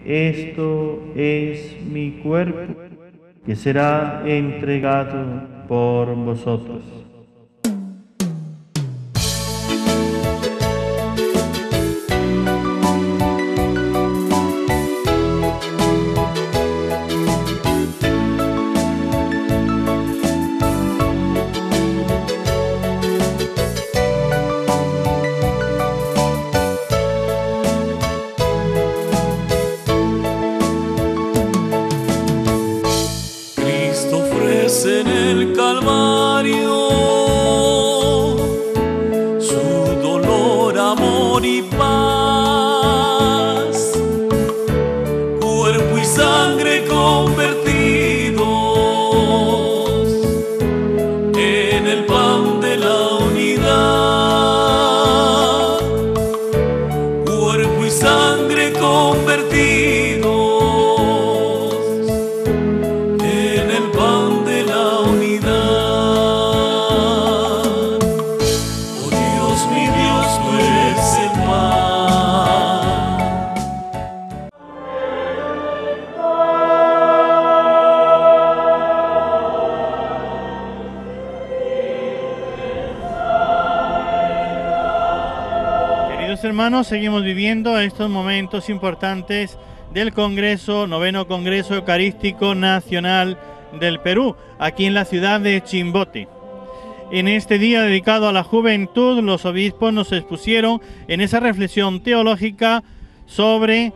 esto es mi cuerpo, que será entregado por vosotros. En el Calvario su dolor, amor y paz, cuerpo y sangre convertidos en el pan de la unidad, cuerpo y sangre convertidos Hermanos, seguimos viviendo estos momentos importantes del Congreso, Noveno Congreso Eucarístico Nacional del Perú, aquí en la ciudad de Chimbote. En este día dedicado a la juventud, los obispos nos expusieron en esa reflexión teológica sobre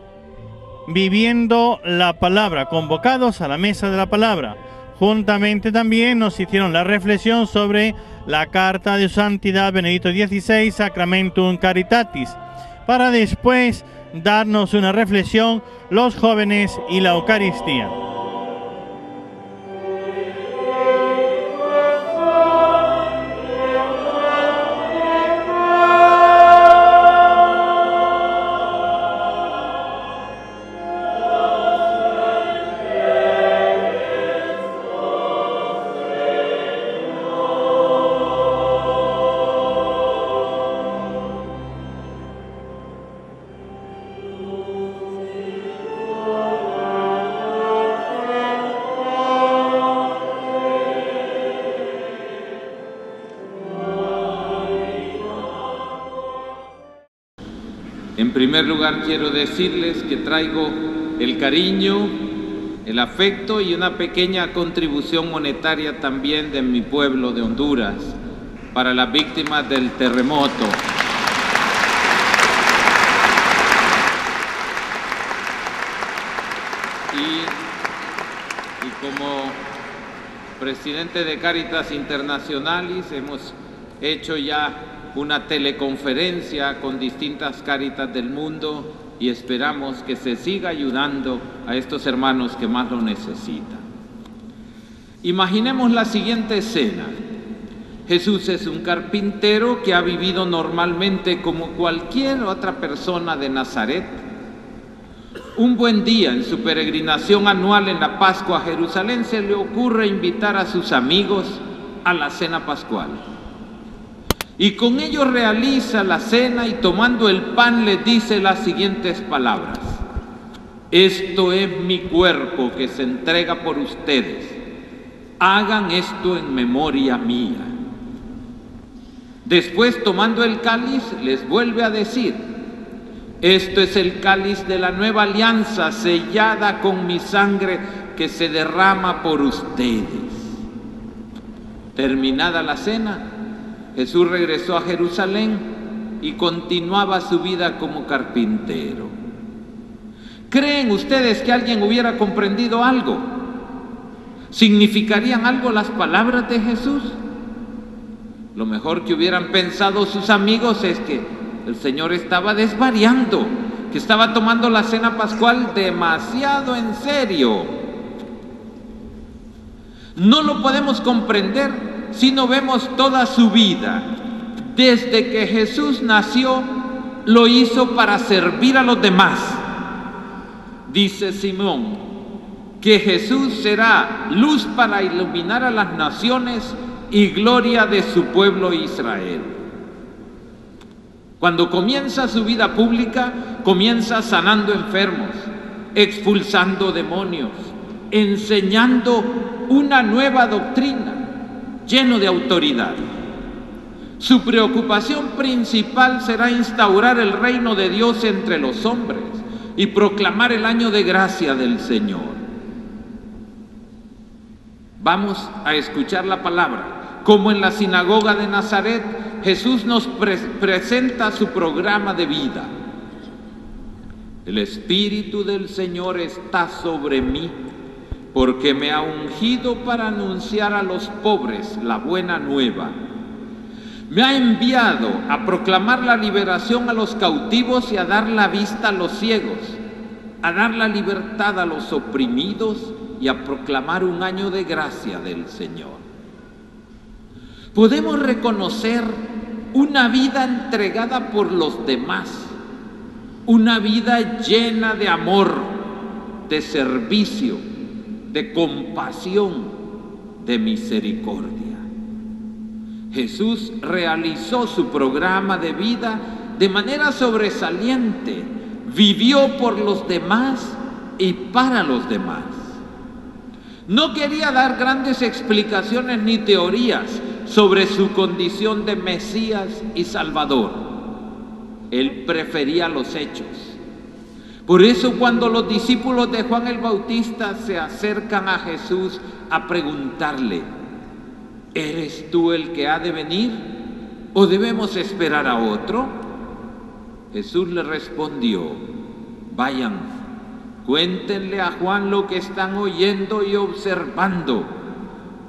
viviendo la palabra, convocados a la mesa de la palabra. Juntamente también nos hicieron la reflexión sobre la carta de su santidad Benedicto XVI, Sacramentum Caritatis, para después darnos una reflexión los jóvenes y la Eucaristía. En primer lugar, quiero decirles que traigo el cariño, el afecto y una pequeña contribución monetaria también de mi pueblo de Honduras para las víctimas del terremoto. Y como presidente de Caritas Internationalis hemos hecho ya una teleconferencia con distintas Cáritas del mundo y esperamos que se siga ayudando a estos hermanos que más lo necesitan. Imaginemos la siguiente escena. Jesús es un carpintero que ha vivido normalmente como cualquier otra persona de Nazaret. Un buen día en su peregrinación anual en la Pascua a Jerusalén se le ocurre invitar a sus amigos a la cena pascual. Y con ello realiza la cena y tomando el pan les dice las siguientes palabras: esto es mi cuerpo que se entrega por ustedes, hagan esto en memoria mía. Después, tomando el cáliz, les vuelve a decir: esto es el cáliz de la nueva alianza sellada con mi sangre que se derrama por ustedes. Terminada la cena, Jesús regresó a Jerusalén y continuaba su vida como carpintero. ¿Creen ustedes que alguien hubiera comprendido algo? ¿Significarían algo las palabras de Jesús? Lo mejor que hubieran pensado sus amigos es que el Señor estaba desvariando, que estaba tomando la cena pascual demasiado en serio. No lo podemos comprender si no vemos toda su vida. Desde que Jesús nació, lo hizo para servir a los demás. Dice Simón que Jesús será luz para iluminar a las naciones y gloria de su pueblo Israel. Cuando comienza su vida pública, comienza sanando enfermos, expulsando demonios, enseñando una nueva doctrina, lleno de autoridad. Su preocupación principal será instaurar el reino de Dios entre los hombres y proclamar el año de gracia del Señor. Vamos a escuchar la palabra. Como en la sinagoga de Nazaret, Jesús nos presenta su programa de vida. El Espíritu del Señor está sobre mí, porque me ha ungido para anunciar a los pobres la buena nueva. Me ha enviado a proclamar la liberación a los cautivos y a dar la vista a los ciegos, a dar la libertad a los oprimidos y a proclamar un año de gracia del Señor. Podemos reconocer una vida entregada por los demás, una vida llena de amor, de servicio, de compasión, de misericordia. Jesús realizó su programa de vida de manera sobresaliente, vivió por los demás y para los demás. No quería dar grandes explicaciones ni teorías sobre su condición de Mesías y Salvador. Él prefería los hechos. Por eso cuando los discípulos de Juan el Bautista se acercan a Jesús a preguntarle: ¿eres tú el que ha de venir o debemos esperar a otro? Jesús le respondió: vayan, cuéntenle a Juan lo que están oyendo y observando.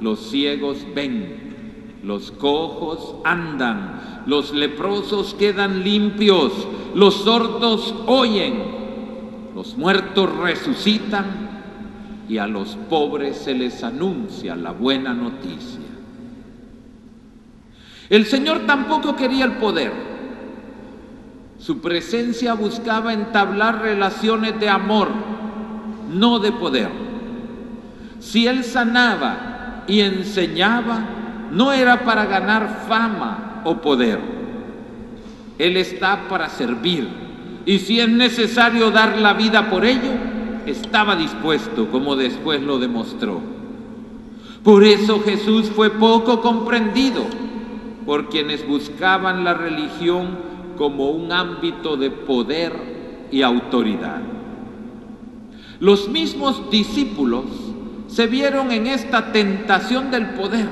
Los ciegos ven, los cojos andan, los leprosos quedan limpios, los sordos oyen, los muertos resucitan y a los pobres se les anuncia la buena noticia. El Señor tampoco quería el poder. Su presencia buscaba entablar relaciones de amor, no de poder. Si Él sanaba y enseñaba, no era para ganar fama o poder. Él está para servir. Y si es necesario dar la vida por ello, estaba dispuesto, como después lo demostró. Por eso Jesús fue poco comprendido por quienes buscaban la religión como un ámbito de poder y autoridad. Los mismos discípulos se vieron en esta tentación del poder.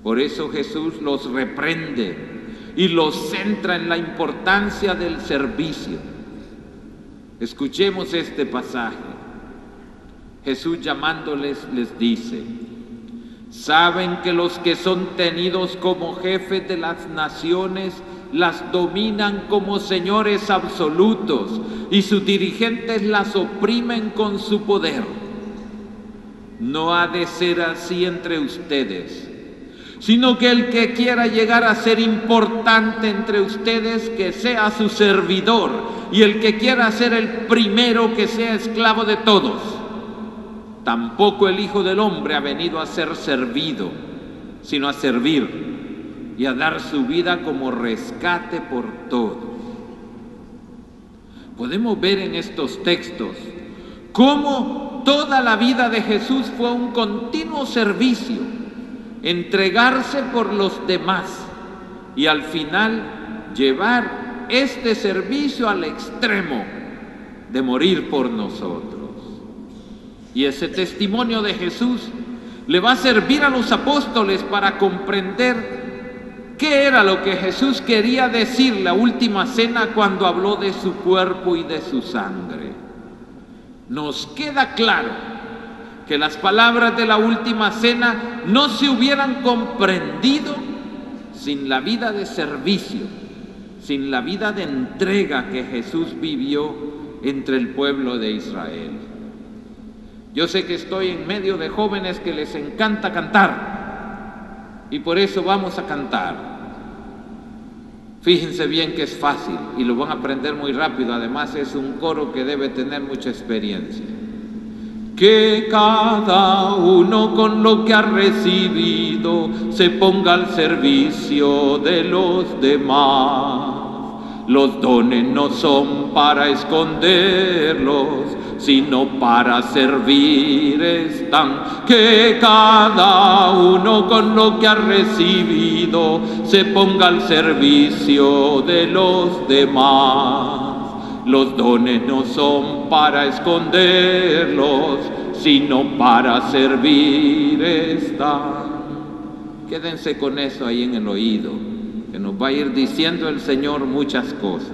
Por eso Jesús los reprende y los centra en la importancia del servicio. Escuchemos este pasaje. Jesús llamándoles les dice: ¿saben que los que son tenidos como jefes de las naciones las dominan como señores absolutos y sus dirigentes las oprimen con su poder? No ha de ser así entre ustedes, sino que el que quiera llegar a ser importante entre ustedes, que sea su servidor, y el que quiera ser el primero, que sea esclavo de todos. Tampoco el Hijo del Hombre ha venido a ser servido, sino a servir y a dar su vida como rescate por todos. Podemos ver en estos textos cómo toda la vida de Jesús fue un continuo servicio, entregarse por los demás y al final llevar este servicio al extremo de morir por nosotros. Y ese testimonio de Jesús le va a servir a los apóstoles para comprender qué era lo que Jesús quería decir la última cena cuando habló de su cuerpo y de su sangre. Nos queda claro que las palabras de la última cena no se hubieran comprendido sin la vida de servicio, sin la vida de entrega que Jesús vivió entre el pueblo de Israel. Yo sé que estoy en medio de jóvenes que les encanta cantar y por eso vamos a cantar. Fíjense bien que es fácil y lo van a aprender muy rápido. Además es un coro que debe tener mucha experiencia. Que cada uno con lo que ha recibido se ponga al servicio de los demás. Los dones no son para esconderlos, sino para servir están. Que cada uno con lo que ha recibido se ponga al servicio de los demás. Los dones no son para esconderlos, sino para servir están. Quédense con eso ahí en el oído, que nos va a ir diciendo el Señor muchas cosas.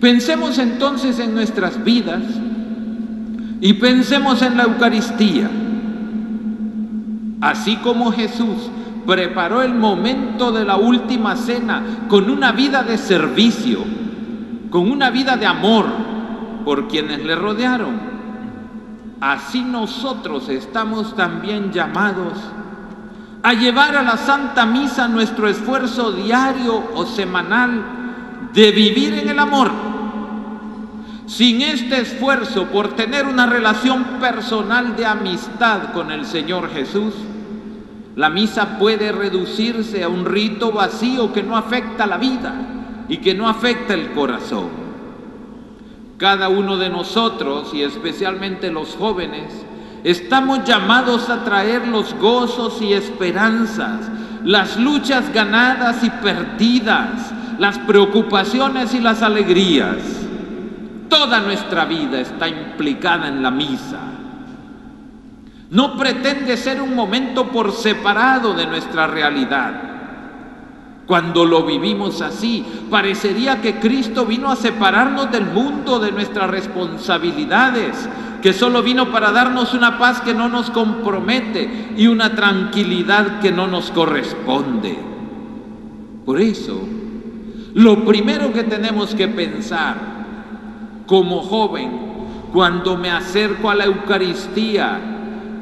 Pensemos entonces en nuestras vidas y pensemos en la Eucaristía. Así como Jesús preparó el momento de la última cena con una vida de servicio, con una vida de amor por quienes le rodearon, así nosotros estamos también llamados a llevar a la Santa Misa nuestro esfuerzo diario o semanal de vivir en el amor. Sin este esfuerzo por tener una relación personal de amistad con el Señor Jesús, la misa puede reducirse a un rito vacío que no afecta la vida y que no afecta el corazón. Cada uno de nosotros, y especialmente los jóvenes, estamos llamados a traer los gozos y esperanzas, las luchas ganadas y perdidas, las preocupaciones y las alegrías. Toda nuestra vida está implicada en la misa. No pretende ser un momento por separado de nuestra realidad. Cuando lo vivimos así, parecería que Cristo vino a separarnos del mundo, de nuestras responsabilidades, que solo vino para darnos una paz que no nos compromete y una tranquilidad que no nos corresponde. Por eso, lo primero que tenemos que pensar como joven, cuando me acerco a la Eucaristía,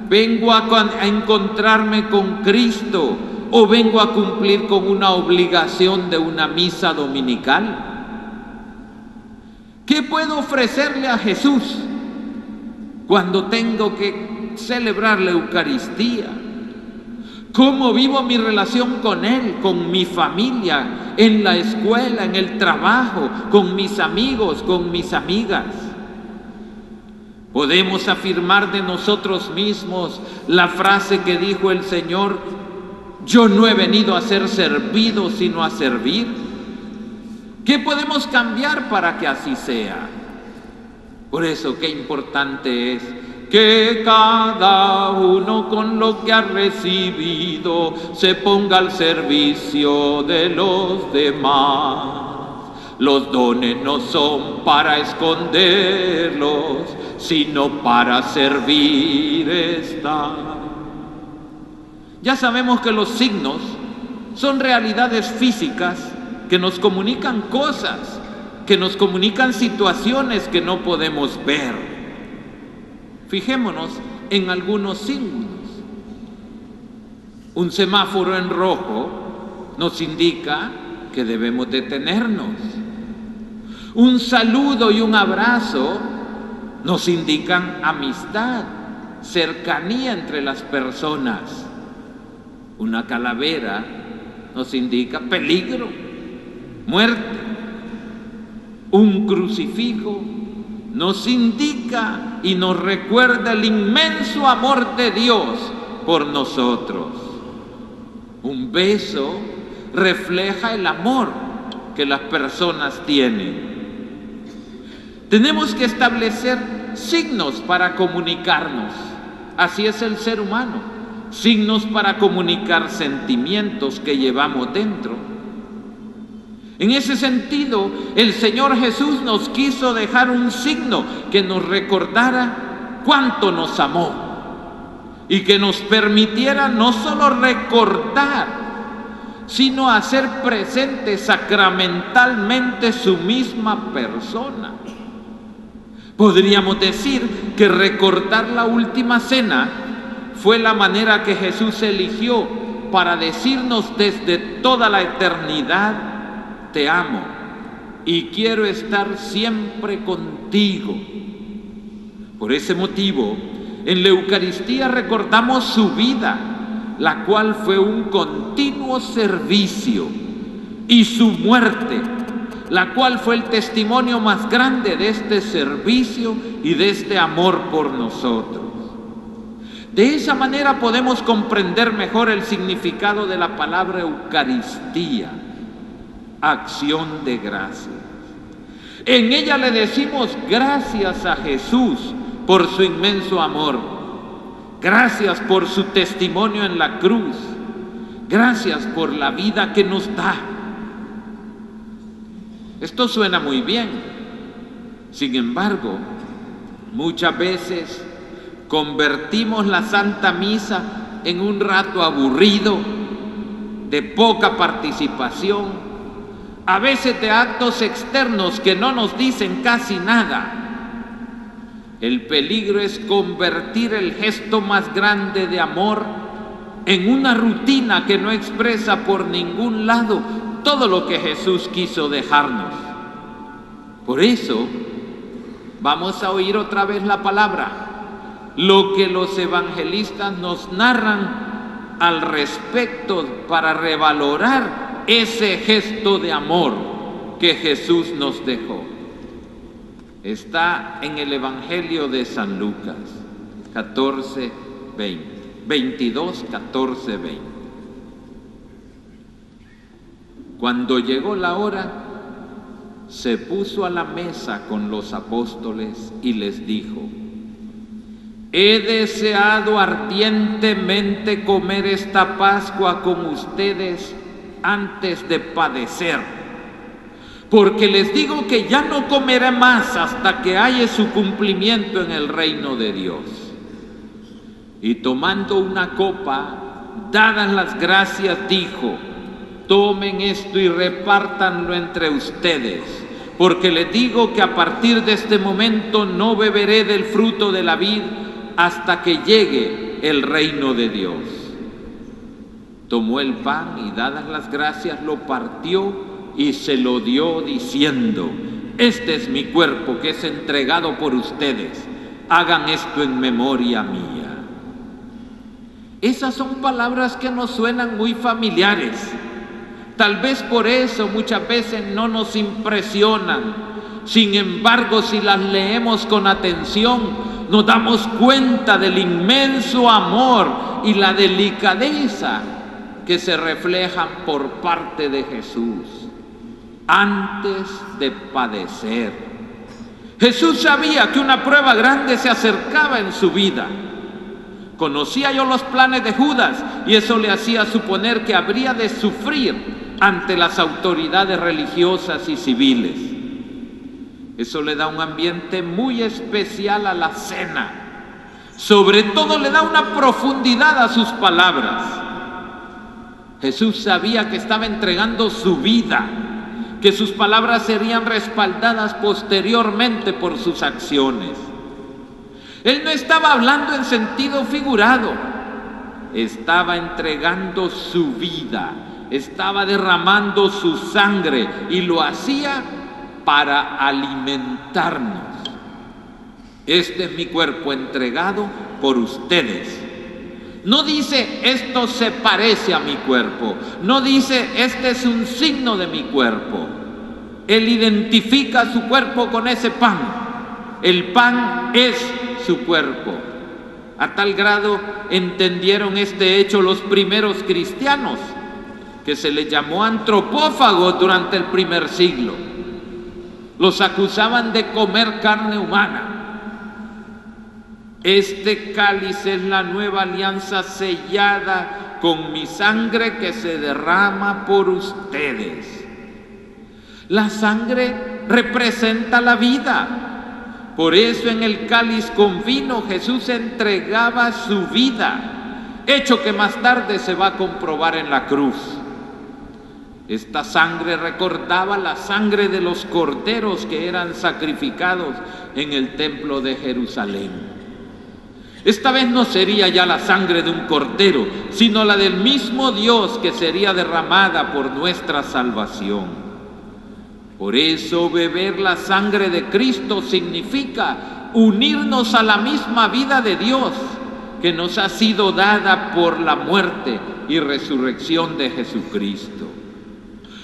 ¿vengo a encontrarme con Cristo o vengo a cumplir con una obligación de una misa dominical? ¿Qué puedo ofrecerle a Jesús cuando tengo que celebrar la Eucaristía? ¿Cómo vivo mi relación con Él, con mi familia, en la escuela, en el trabajo, con mis amigos, con mis amigas? Podemos afirmar de nosotros mismos la frase que dijo el Señor: yo no he venido a ser servido, sino a servir. ¿Qué podemos cambiar para que así sea? Por eso, qué importante es que cada uno con lo que ha recibido se ponga al servicio de los demás. Los dones no son para esconderlos, sino para servir están. Ya sabemos que los signos son realidades físicas que nos comunican cosas, que nos comunican situaciones que no podemos ver. Fijémonos en algunos signos. Un semáforo en rojo nos indica que debemos detenernos. Un saludo y un abrazo nos indican amistad, cercanía entre las personas. Una calavera nos indica peligro, muerte. Un crucifijo nos indica y nos recuerda el inmenso amor de Dios por nosotros. Un beso refleja el amor que las personas tienen. Tenemos que establecer signos para comunicarnos. Así es el ser humano. Signos para comunicar sentimientos que llevamos dentro. En ese sentido, el Señor Jesús nos quiso dejar un signo que nos recordara cuánto nos amó y que nos permitiera no solo recordar, sino hacer presente sacramentalmente su misma persona. Podríamos decir que recordar la última cena fue la manera que Jesús eligió para decirnos desde toda la eternidad: te amo y quiero estar siempre contigo. Por ese motivo, en la Eucaristía recordamos su vida, la cual fue un continuo servicio, y su muerte, la cual fue el testimonio más grande de este servicio y de este amor por nosotros. De esa manera podemos comprender mejor el significado de la palabra Eucaristía, acción de gracias. En ella le decimos gracias a Jesús por su inmenso amor, gracias por su testimonio en la cruz, gracias por la vida que nos da. Esto suena muy bien. Sin embargo, muchas veces convertimos la Santa Misa en un rato aburrido, de poca participación, a veces de actos externos que no nos dicen casi nada. El peligro es convertir el gesto más grande de amor en una rutina que no expresa por ningún lado todo lo que Jesús quiso dejarnos. Por eso, vamos a oír otra vez la palabra, lo que los evangelistas nos narran al respecto para revalorar ese gesto de amor que Jesús nos dejó. Está en el Evangelio de San Lucas 22, 14, 20. Cuando llegó la hora, se puso a la mesa con los apóstoles y les dijo: he deseado ardientemente comer esta Pascua con ustedes antes de padecer, porque les digo que ya no comeré más hasta que haya su cumplimiento en el reino de Dios. Y tomando una copa, dadas las gracias, dijo: tomen esto y repártanlo entre ustedes, porque les digo que a partir de este momento no beberé del fruto de la vid hasta que llegue el reino de Dios. Tomó el pan y dadas las gracias lo partió y se lo dio diciendo: este es mi cuerpo que es entregado por ustedes, hagan esto en memoria mía. Esas son palabras que nos suenan muy familiares. Tal vez por eso muchas veces no nos impresionan. Sin embargo, si las leemos con atención, nos damos cuenta del inmenso amor y la delicadeza que se reflejan por parte de Jesús antes de padecer. Jesús sabía que una prueba grande se acercaba en su vida. Conocía yo los planes de Judas y eso le hacía suponer que habría de sufrir ante las autoridades religiosas y civiles. Eso le da un ambiente muy especial a la cena. Sobre todo le da una profundidad a sus palabras. Jesús sabía que estaba entregando su vida, que sus palabras serían respaldadas posteriormente por sus acciones. Él no estaba hablando en sentido figurado, estaba entregando su vida, estaba derramando su sangre y lo hacía para alimentarnos. Este es mi cuerpo entregado por ustedes. No dice esto se parece a mi cuerpo, no dice este es un signo de mi cuerpo. Él identifica su cuerpo con ese pan. El pan es su cuerpo. A tal grado entendieron este hecho los primeros cristianos, que se les llamó antropófagos durante el primer siglo. Los acusaban de comer carne humana. Este cáliz es la nueva alianza sellada con mi sangre que se derrama por ustedes. La sangre representa la vida. Por eso en el cáliz con vino Jesús entregaba su vida, hecho que más tarde se va a comprobar en la cruz. Esta sangre recordaba la sangre de los corderos que eran sacrificados en el templo de Jerusalén. Esta vez no sería ya la sangre de un cordero, sino la del mismo Dios que sería derramada por nuestra salvación. Por eso beber la sangre de Cristo significa unirnos a la misma vida de Dios que nos ha sido dada por la muerte y resurrección de Jesucristo.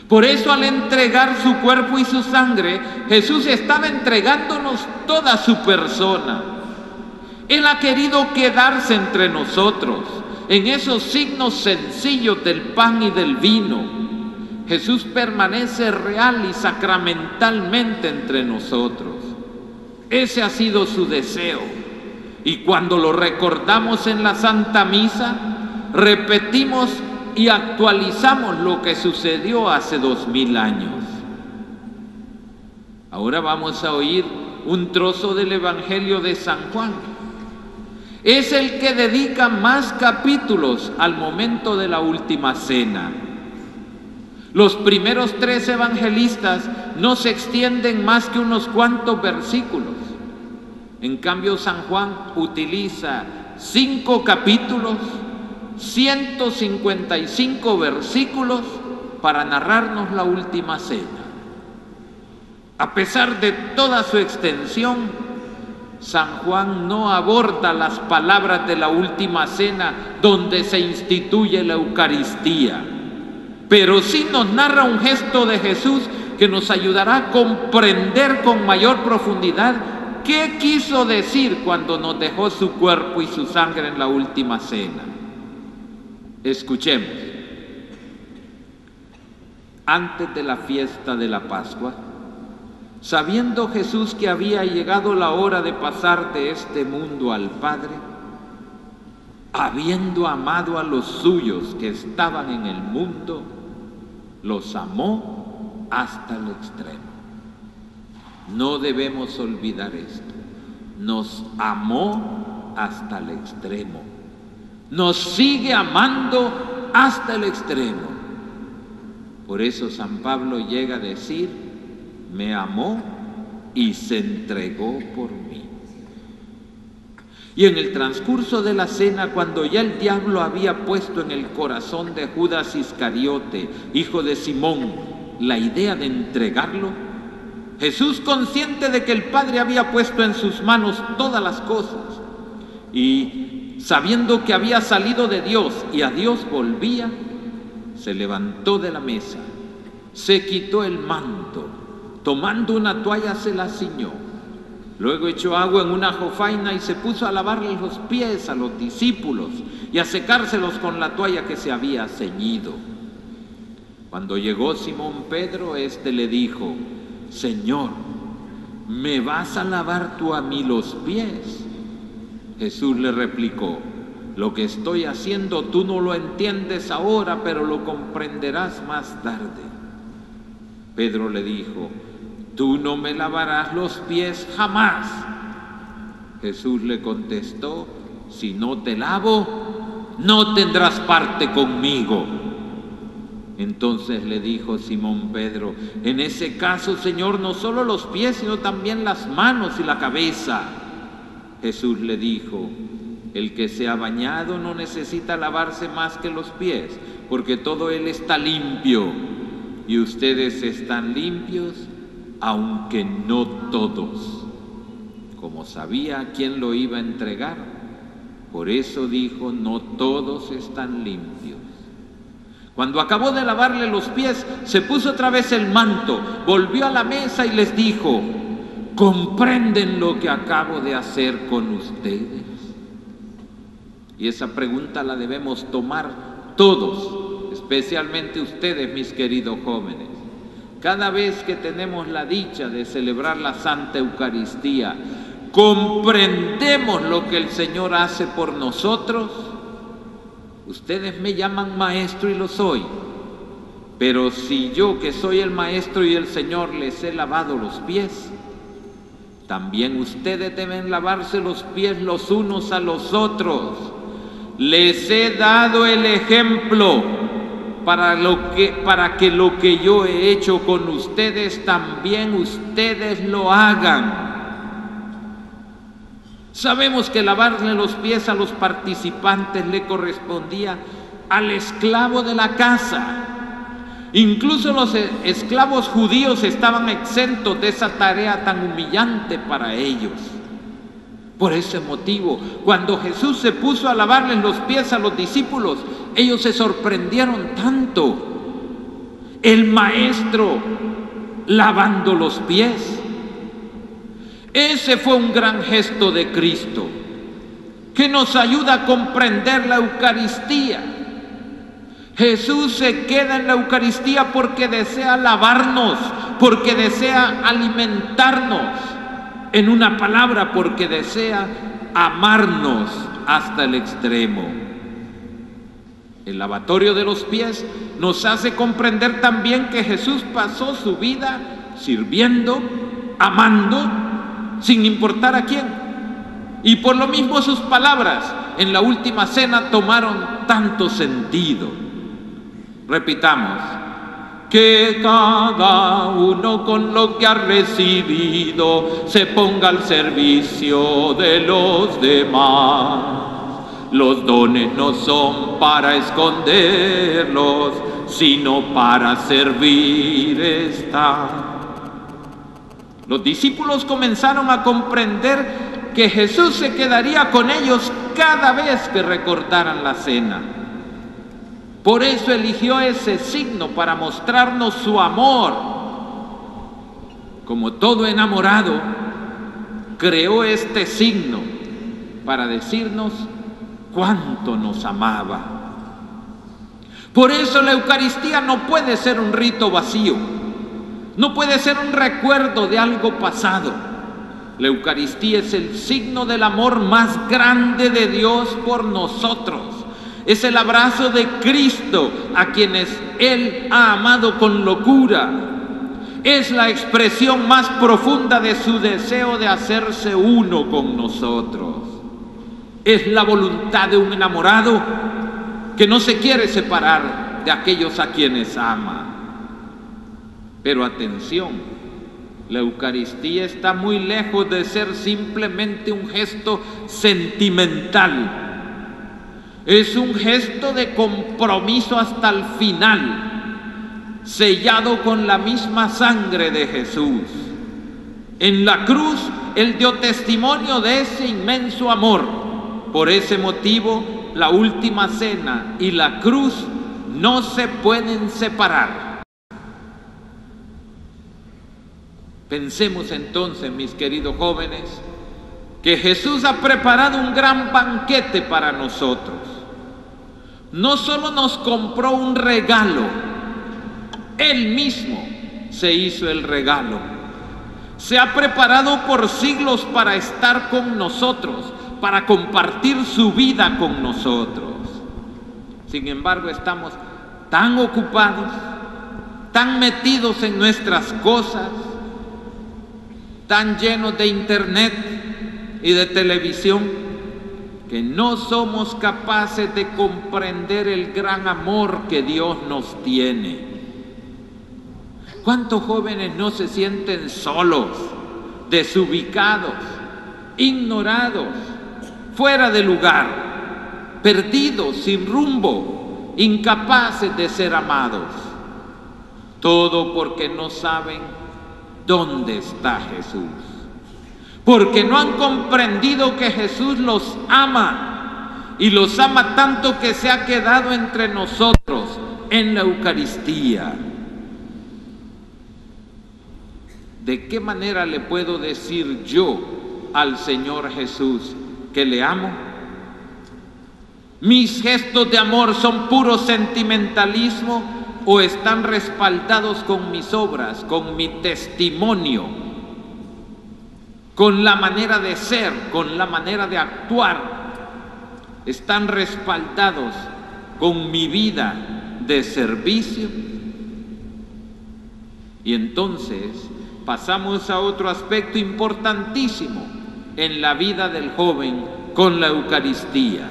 Por eso al entregar su cuerpo y su sangre, Jesús estaba entregándonos toda su persona. Él ha querido quedarse entre nosotros, en esos signos sencillos del pan y del vino. Jesús permanece real y sacramentalmente entre nosotros. Ese ha sido su deseo. Y cuando lo recordamos en la Santa Misa, repetimos y actualizamos lo que sucedió hace 2000 años. Ahora vamos a oír un trozo del Evangelio de San Juan. Es el que dedica más capítulos al momento de la última cena. Los primeros 3 evangelistas no se extienden más que unos cuantos versículos. En cambio, San Juan utiliza 5 capítulos, 155 versículos para narrarnos la última cena. A pesar de toda su extensión, San Juan no aborda las palabras de la última cena donde se instituye la Eucaristía, pero sí nos narra un gesto de Jesús que nos ayudará a comprender con mayor profundidad qué quiso decir cuando nos dejó su cuerpo y su sangre en la última cena. Escuchemos. Antes de la fiesta de la Pascua, sabiendo Jesús que había llegado la hora de pasar de este mundo al Padre, habiendo amado a los suyos que estaban en el mundo, los amó hasta el extremo. No debemos olvidar esto. Nos amó hasta el extremo. Nos sigue amando hasta el extremo. Por eso San Pablo llega a decir: me amó y se entregó por mí. Y en el transcurso de la cena, cuando ya el diablo había puesto en el corazón de Judas Iscariote, hijo de Simón, la idea de entregarlo, Jesús, consciente de que el Padre había puesto en sus manos todas las cosas y sabiendo que había salido de Dios y a Dios volvía, se levantó de la mesa, se quitó el manto, tomando una toalla se la ciñó, luego echó agua en una jofaina y se puso a lavarle los pies a los discípulos y a secárselos con la toalla que se había ceñido. Cuando llegó Simón Pedro, éste le dijo: Señor, ¿me vas a lavar tú a mí los pies? Jesús le replicó: lo que estoy haciendo tú no lo entiendes ahora, pero lo comprenderás más tarde. Pedro le dijo: tú no me lavarás los pies jamás. Jesús le contestó: si no te lavo, no tendrás parte conmigo. Entonces le dijo Simón Pedro: en ese caso, Señor, no solo los pies, sino también las manos y la cabeza. Jesús le dijo: el que se ha bañado no necesita lavarse más que los pies, porque todo él está limpio, y ustedes están limpios, aunque no todos. Como sabía a quién lo iba a entregar, por eso dijo: no todos están limpios. Cuando acabó de lavarle los pies, se puso otra vez el manto, volvió a la mesa y les dijo: ¿comprenden lo que acabo de hacer con ustedes? Y esa pregunta la debemos tomar todos, especialmente ustedes, mis queridos jóvenes. Cada vez que tenemos la dicha de celebrar la Santa Eucaristía, ¿comprendemos lo que el Señor hace por nosotros? Ustedes me llaman maestro y lo soy, pero si yo, que soy el maestro y el Señor, les he lavado los pies, también ustedes deben lavarse los pies los unos a los otros. Les he dado el ejemplo para que lo que yo he hecho con ustedes, también ustedes lo hagan. Sabemos que lavarle los pies a los participantes le correspondía al esclavo de la casa. Incluso los esclavos judíos estaban exentos de esa tarea tan humillante para ellos. Por ese motivo, cuando Jesús se puso a lavarles los pies a los discípulos, ellos se sorprendieron tanto. el maestro lavando los pies. Ese fue un gran gesto de Cristo que nos ayuda a comprender la Eucaristía. Jesús se queda en la Eucaristía porque desea lavarnos, porque desea alimentarnos. En una palabra, porque desea amarnos hasta el extremo. El lavatorio de los pies nos hace comprender también que Jesús pasó su vida sirviendo, amando, sin importar a quién. Y por lo mismo sus palabras en la última cena tomaron tanto sentido. Repitamos: que cada uno con lo que ha recibido se ponga al servicio de los demás. Los dones no son para esconderlos, sino para servir están. Los discípulos comenzaron a comprender que Jesús se quedaría con ellos cada vez que recordaran la cena. Por eso eligió ese signo para mostrarnos su amor. Como todo enamorado, creó este signo para decirnos cuánto nos amaba. Por eso la Eucaristía no puede ser un rito vacío, no puede ser un recuerdo de algo pasado. La Eucaristía es el signo del amor más grande de Dios por nosotros. Es el abrazo de Cristo a quienes Él ha amado con locura. Es la expresión más profunda de su deseo de hacerse uno con nosotros. Es la voluntad de un enamorado que no se quiere separar de aquellos a quienes ama. Pero atención, la Eucaristía está muy lejos de ser simplemente un gesto sentimental. Es un gesto de compromiso hasta el final, sellado con la misma sangre de Jesús. En la cruz, Él dio testimonio de ese inmenso amor. Por ese motivo, la última cena y la cruz no se pueden separar. Pensemos entonces, mis queridos jóvenes, que Jesús ha preparado un gran banquete para nosotros. No solo nos compró un regalo, Él mismo se hizo el regalo. Se ha preparado por siglos para estar con nosotros, para compartir su vida con nosotros. Sin embargo, estamos tan ocupados, tan metidos en nuestras cosas, tan llenos de internet y de televisión, que no somos capaces de comprender el gran amor que Dios nos tiene. ¿Cuántos jóvenes no se sienten solos, desubicados, ignorados, fuera de lugar, perdidos, sin rumbo, incapaces de ser amados? Todo porque no saben dónde está Jesús. Porque no han comprendido que Jesús los ama, y los ama tanto que se ha quedado entre nosotros en la Eucaristía. ¿De qué manera le puedo decir yo al Señor Jesús que le amo? ¿Mis gestos de amor son puro sentimentalismo o están respaldados con mis obras, con mi testimonio, con la manera de ser, con la manera de actuar? ¿Están respaldados con mi vida de servicio? Y entonces pasamos a otro aspecto importantísimo en la vida del joven con la Eucaristía.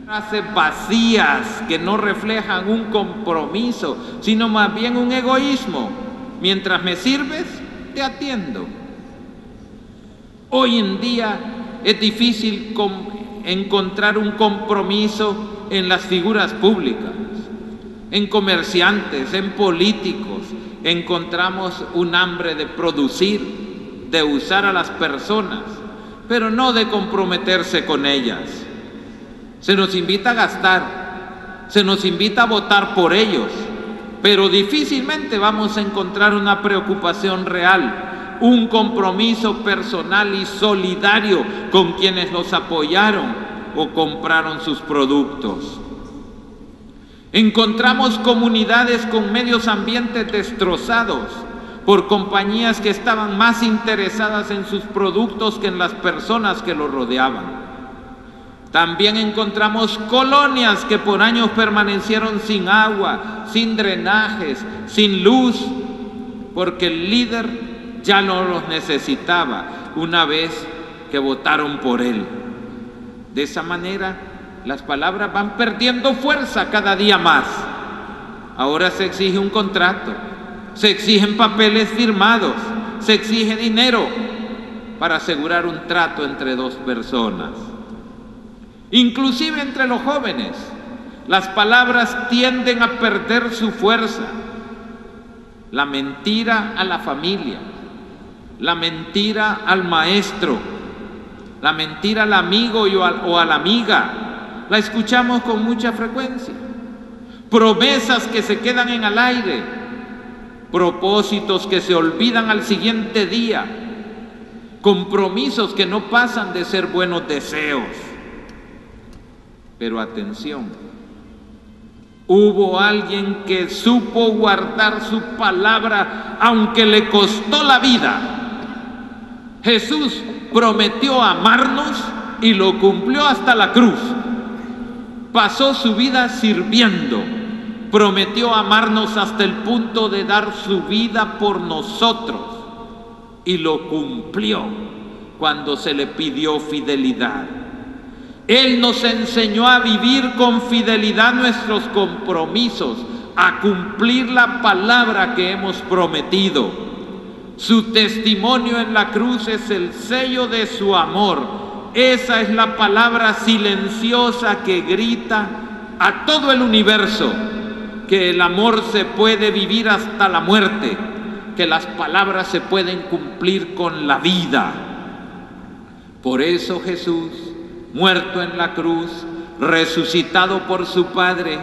Frases vacías que no reflejan un compromiso, sino más bien un egoísmo. Mientras me sirves, te atiendo. Hoy en día es difícil encontrar un compromiso en las figuras públicas, en comerciantes, en políticos. Encontramos un hambre de producir, de usar a las personas, pero no de comprometerse con ellas. Se nos invita a gastar, se nos invita a votar por ellos, pero difícilmente vamos a encontrar una preocupación real, un compromiso personal y solidario con quienes los apoyaron o compraron sus productos. Encontramos comunidades con medios ambientes destrozados por compañías que estaban más interesadas en sus productos que en las personas que los rodeaban. También encontramos colonias que por años permanecieron sin agua, sin drenajes, sin luz, porque el líder ya no los necesitaba una vez que votaron por él. De esa manera, las palabras van perdiendo fuerza cada día más. Ahora se exige un contrato, se exigen papeles firmados, se exige dinero para asegurar un trato entre dos personas. Inclusive entre los jóvenes, las palabras tienden a perder su fuerza. La mentira a la familia, la mentira al maestro, la mentira al amigo o a la amiga, la escuchamos con mucha frecuencia. Promesas que se quedan en el aire, propósitos que se olvidan al siguiente día, compromisos que no pasan de ser buenos deseos. Pero atención, hubo alguien que supo guardar su palabra aunque le costó la vida. Jesús prometió amarnos y lo cumplió hasta la cruz. Pasó su vida sirviendo, prometió amarnos hasta el punto de dar su vida por nosotros y lo cumplió cuando se le pidió fidelidad. Él nos enseñó a vivir con fidelidad nuestros compromisos, a cumplir la palabra que hemos prometido. Su testimonio en la cruz es el sello de su amor. Esa es la palabra silenciosa que grita a todo el universo que el amor se puede vivir hasta la muerte, que las palabras se pueden cumplir con la vida. Por eso Jesús, muerto en la cruz, resucitado por su Padre,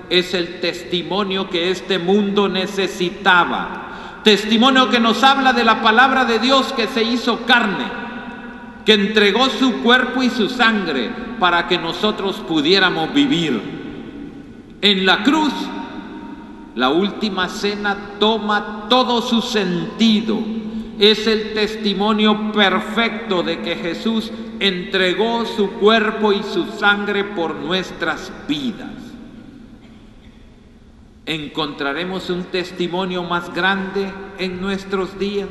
es el testimonio que este mundo necesitaba. Testimonio que nos habla de la palabra de Dios que se hizo carne, que entregó su cuerpo y su sangre para que nosotros pudiéramos vivir. En la cruz, la última cena toma todo su sentido. Es el testimonio perfecto de que Jesús entregó su cuerpo y su sangre por nuestras vidas. ¿Encontraremos un testimonio más grande en nuestros días?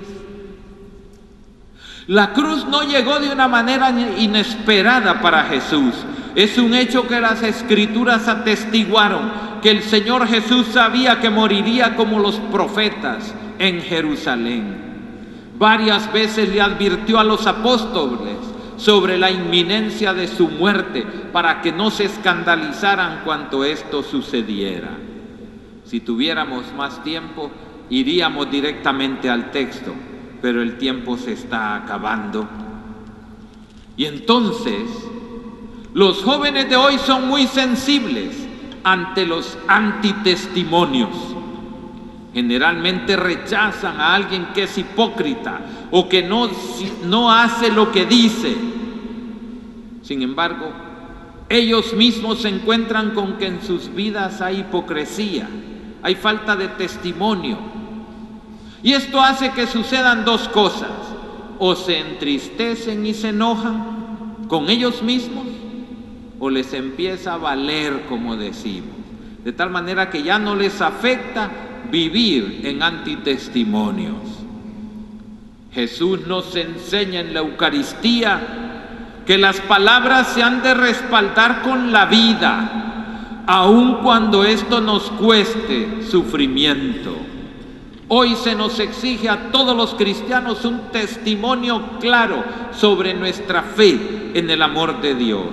La cruz no llegó de una manera inesperada para Jesús. Es un hecho que las Escrituras atestiguaron, que el Señor Jesús sabía que moriría como los profetas en Jerusalén. Varias veces le advirtió a los apóstoles sobre la inminencia de su muerte para que no se escandalizaran cuando esto sucediera. Si tuviéramos más tiempo, iríamos directamente al texto, pero el tiempo se está acabando. Y entonces, los jóvenes de hoy son muy sensibles ante los antitestimonios. Generalmente rechazan a alguien que es hipócrita o que no hace lo que dice. Sin embargo, ellos mismos se encuentran con que en sus vidas hay hipocresía, hay falta de testimonio. Y esto hace que sucedan dos cosas: o se entristecen y se enojan con ellos mismos, o les empieza a valer, como decimos, de tal manera que ya no les afecta vivir en antitestimonios. Jesús nos enseña en la Eucaristía que las palabras se han de respaldar con la vida, aun cuando esto nos cueste sufrimiento. Hoy se nos exige a todos los cristianos un testimonio claro sobre nuestra fe en el amor de Dios.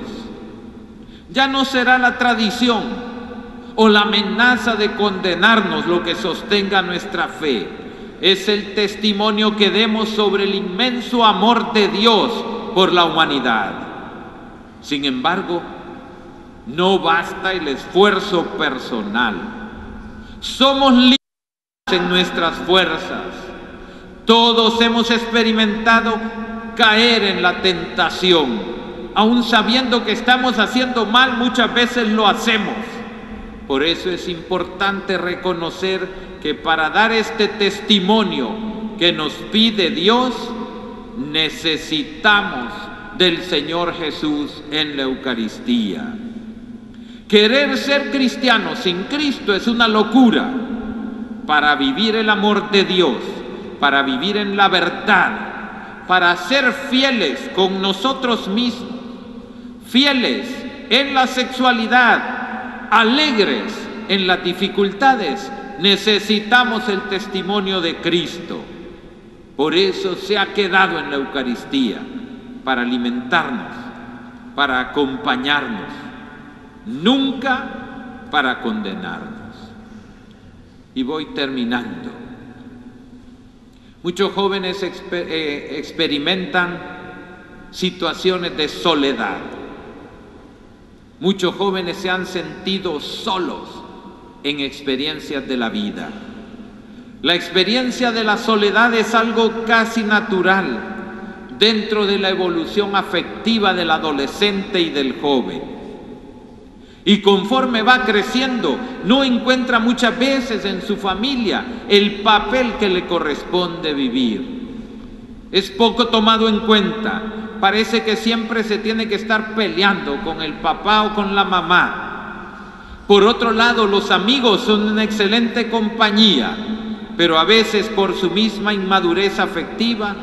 Ya no será la tradición o la amenaza de condenarnos lo que sostenga nuestra fe. Es el testimonio que demos sobre el inmenso amor de Dios por la humanidad. Sin embargo, no basta el esfuerzo personal. Somos limitados en nuestras fuerzas. Todos hemos experimentado caer en la tentación. Aún sabiendo que estamos haciendo mal, muchas veces lo hacemos. Por eso es importante reconocer que para dar este testimonio que nos pide Dios, necesitamos del Señor Jesús en la Eucaristía. Querer ser cristiano sin Cristo es una locura. Para vivir el amor de Dios, para vivir en la verdad, para ser fieles con nosotros mismos, fieles en la sexualidad, alegres en las dificultades, necesitamos el testimonio de Cristo. Por eso se ha quedado en la Eucaristía, para alimentarnos, para acompañarnos, nunca para condenarnos. Y voy terminando. Muchos jóvenes experimentan situaciones de soledad. Muchos jóvenes se han sentido solos en experiencias de la vida. La experiencia de la soledad es algo casi natural dentro de la evolución afectiva del adolescente y del joven. Y conforme va creciendo, no encuentra muchas veces en su familia el papel que le corresponde vivir. Es poco tomado en cuenta. Parece que siempre se tiene que estar peleando con el papá o con la mamá. Por otro lado, los amigos son una excelente compañía, pero a veces por su misma inmadurez afectiva,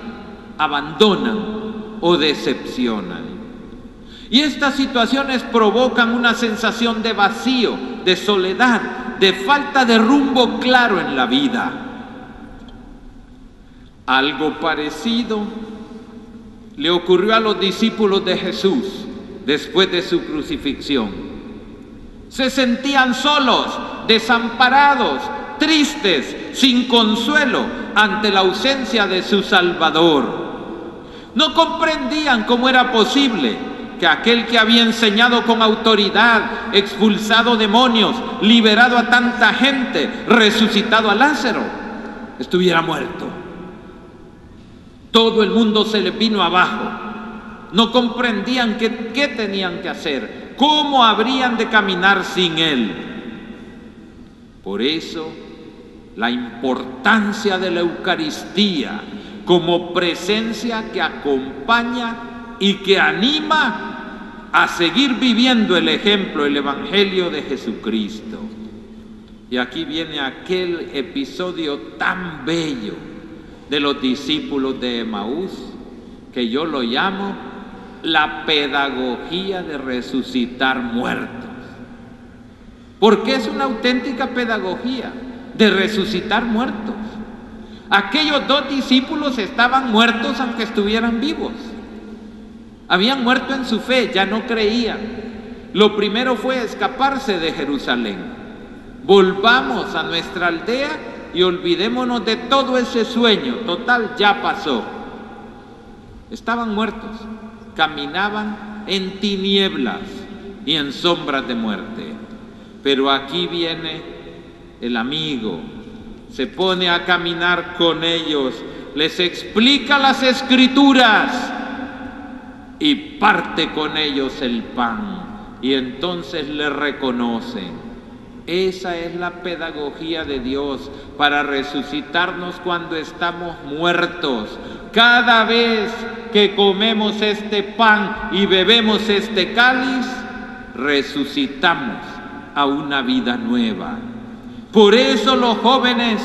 abandonan o decepcionan. Y estas situaciones provocan una sensación de vacío, de soledad, de falta de rumbo claro en la vida. Algo parecido le ocurrió a los discípulos de Jesús después de su crucifixión. Se sentían solos, desamparados, tristes, sin consuelo ante la ausencia de su Salvador. No comprendían cómo era posible que aquel que había enseñado con autoridad, expulsado demonios, liberado a tanta gente, resucitado a Lázaro, estuviera muerto. Todo el mundo se les vino abajo. No comprendían qué tenían que hacer, cómo habrían de caminar sin él. Por eso, la importancia de la Eucaristía como presencia que acompaña y que anima a seguir viviendo el ejemplo, el Evangelio de Jesucristo. Y aquí viene aquel episodio tan bello de los discípulos de Emaús, que yo lo llamo la pedagogía de resucitar muertos. Porque es una auténtica pedagogía de resucitar muertos. Aquellos dos discípulos estaban muertos aunque estuvieran vivos. Habían muerto en su fe, ya no creían. Lo primero fue escaparse de Jerusalén. Volvamos a nuestra aldea y olvidémonos de todo ese sueño. Total, ya pasó. Estaban muertos, caminaban en tinieblas y en sombras de muerte. Pero aquí viene el amigo, se pone a caminar con ellos, les explica las Escrituras y parte con ellos el pan, y entonces le reconocen. Esa es la pedagogía de Dios para resucitarnos cuando estamos muertos. Cada vez que comemos este pan y bebemos este cáliz, resucitamos a una vida nueva. Por eso los jóvenes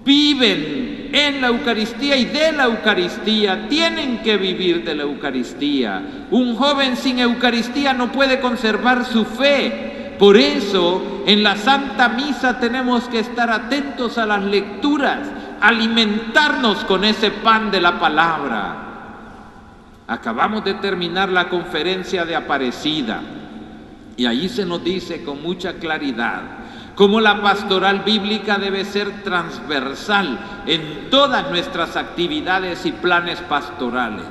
viven en la Eucaristía y de la Eucaristía, tienen que vivir de la Eucaristía. Un joven sin Eucaristía no puede conservar su fe. Por eso, en la Santa Misa tenemos que estar atentos a las lecturas, alimentarnos con ese pan de la palabra. Acabamos de terminar la conferencia de Aparecida y ahí se nos dice con mucha claridad cómo la pastoral bíblica debe ser transversal en todas nuestras actividades y planes pastorales.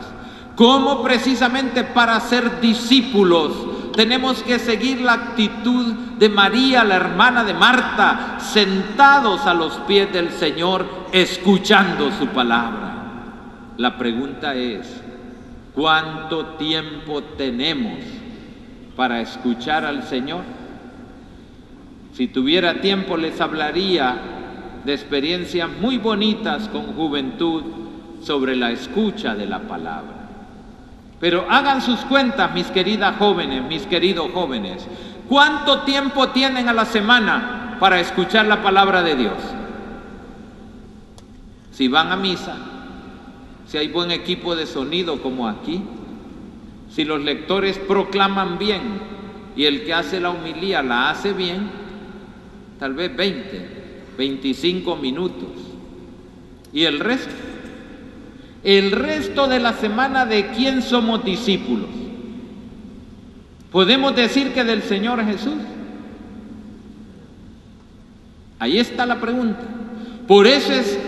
Cómo precisamente para ser discípulos tenemos que seguir la actitud de María, la hermana de Marta, sentados a los pies del Señor, escuchando su palabra. La pregunta es, ¿cuánto tiempo tenemos para escuchar al Señor? Si tuviera tiempo les hablaría de experiencias muy bonitas con juventud sobre la escucha de la palabra. Pero hagan sus cuentas, mis queridas jóvenes, mis queridos jóvenes. ¿Cuánto tiempo tienen a la semana para escuchar la palabra de Dios? Si van a misa, si hay buen equipo de sonido como aquí, si los lectores proclaman bien y el que hace la homilía la hace bien, tal vez 25 minutos. ¿Y el resto? El resto de la semana, ¿de quién somos discípulos? ¿Podemos decir que del Señor Jesús? Ahí está la pregunta. Por eso es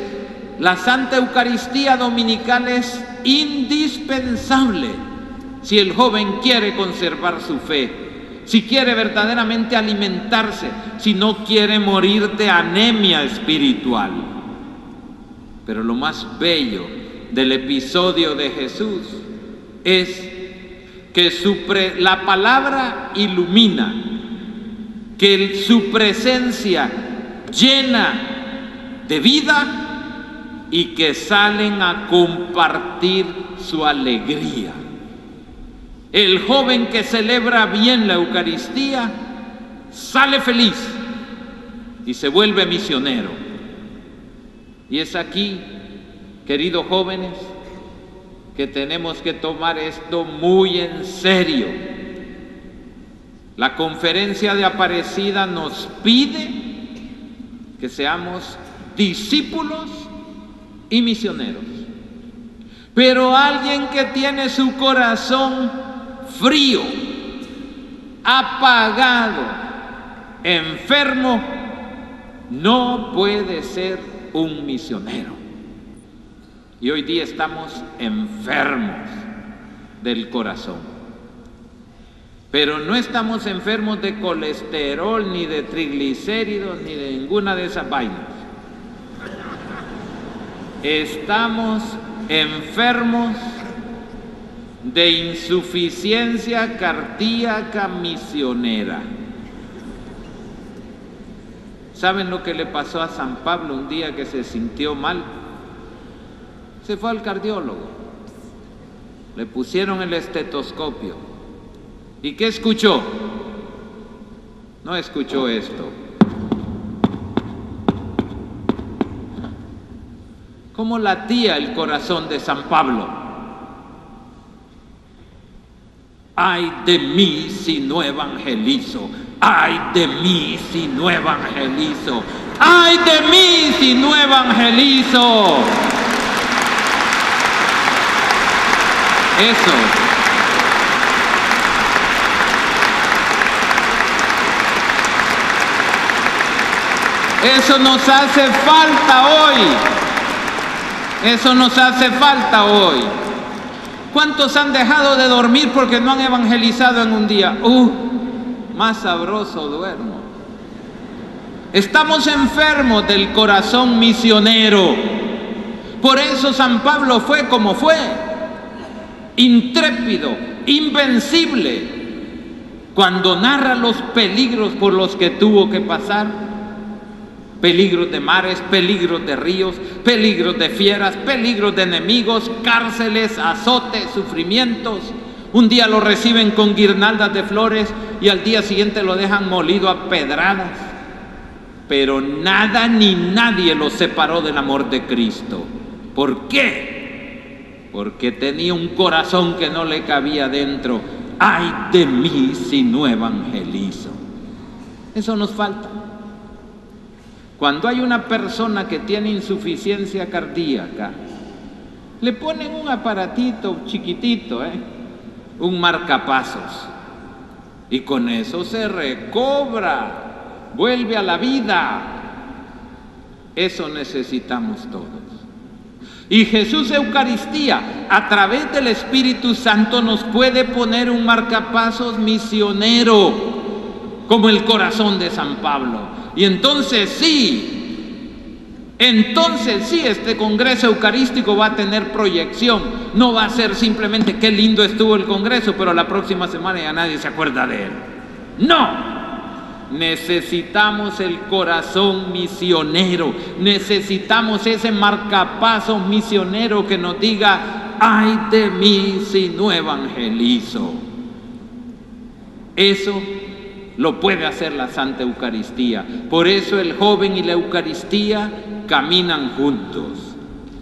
la Santa Eucaristía Dominical es indispensable si el joven quiere conservar su fe, si quiere verdaderamente alimentarse, si no quiere morir de anemia espiritual. Pero lo más bello del episodio de Jesús es que la palabra ilumina, que su presencia llena de vida y que salen a compartir su alegría. El joven que celebra bien la Eucaristía sale feliz y se vuelve misionero. Y es aquí, queridos jóvenes, que tenemos que tomar esto muy en serio. La conferencia de Aparecida nos pide que seamos discípulos y misioneros. Pero alguien que tiene su corazón frío, apagado, enfermo, no puede ser un misionero. Y hoy día estamos enfermos del corazón. Pero no estamos enfermos de colesterol, ni de triglicéridos, ni de ninguna de esas vainas. Estamos enfermos de insuficiencia cardíaca misionera. ¿Saben lo que le pasó a San Pablo un día que se sintió mal? Se fue al cardiólogo, le pusieron el estetoscopio. ¿Y qué escuchó? No escuchó esto. ¿Cómo latía el corazón de San Pablo? ¡Ay de mí si no evangelizo! ¡Ay de mí si no evangelizo! ¡Ay de mí si no evangelizo! Eso nos hace falta hoy. Eso nos hace falta hoy. ¿Cuántos han dejado de dormir porque no han evangelizado en un día? Más sabroso duermo. Estamos enfermos del corazón misionero. Por eso San Pablo fue como fue. Intrépido, invencible, cuando narra los peligros por los que tuvo que pasar. Peligros de mares, peligros de ríos, peligros de fieras, peligros de enemigos, cárceles, azotes, sufrimientos. Un día lo reciben con guirnaldas de flores y al día siguiente lo dejan molido a pedradas. Pero nada ni nadie lo separó del amor de Cristo. ¿Por qué? Porque tenía un corazón que no le cabía dentro. ¡Ay de mí si no evangelizo! Eso nos falta. Cuando hay una persona que tiene insuficiencia cardíaca, le ponen un aparatito chiquitito, un marcapasos, y con eso se recobra, vuelve a la vida. Eso necesitamos todos. Y Jesús Eucaristía, a través del Espíritu Santo, nos puede poner un marcapasos misionero. como el corazón de San Pablo. Y entonces sí, este Congreso Eucarístico va a tener proyección. No va a ser simplemente qué lindo estuvo el Congreso, pero la próxima semana ya nadie se acuerda de él. No. Necesitamos el corazón misionero, necesitamos ese marcapasos misionero que nos diga: ay de mí si no evangelizo. Eso lo puede hacer la Santa Eucaristía. Por eso el joven y la Eucaristía caminan juntos.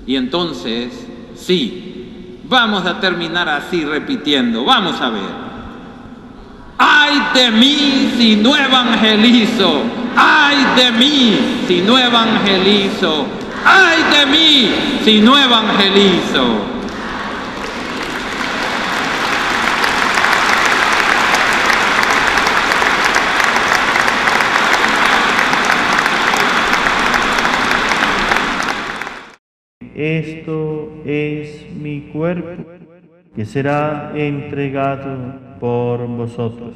Y entonces, sí, vamos a terminar así repitiendo. Vamos a ver. ¡Ay de mí si no evangelizo! ¡Ay de mí si no evangelizo! ¡Ay de mí si no evangelizo! Esto es mi cuerpo, que será entregado por vosotros.